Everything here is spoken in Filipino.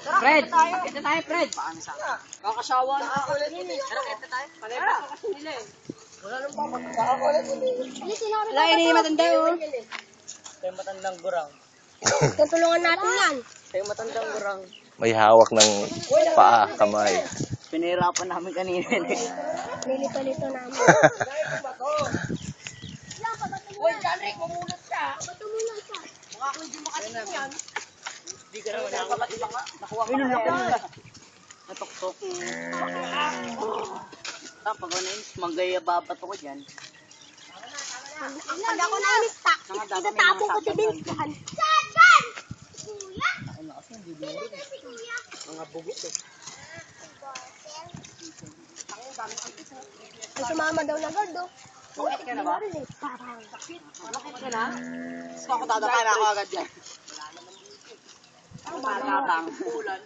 Fred, kita tayo, Fred. Kakasawa na ako. Tara, kita tayo. Palera ko kasi nila eh. Wala nang papat. Wala, hindi matanda yun. Tayo matandang gurang. Tutulungan natin yan. Tayo matandang gurang. May hawak ng paa, kamay. Pinahirapan namin kanina eh. Nilito-lito namin. Uy, Janrik, mamunod ka. Bato muna siya. Baka ako hindi makatingin yan. Hindi ka naman nakapatid ka. Nakuha ka na. Natuktok. Pag ano yun, manggaya babato ko dyan. Pag ako na-mistak, itatapon ko si Binsan. Saan? Kuya? Ano kasi, hindi duro. Mga bugok eh. Ay, sumama daw na guard, oh. Bakit ka na ba? Parang. Bakit ka na? Gusto ako dadakay na ako agad dyan. Ang matabang. Ulan.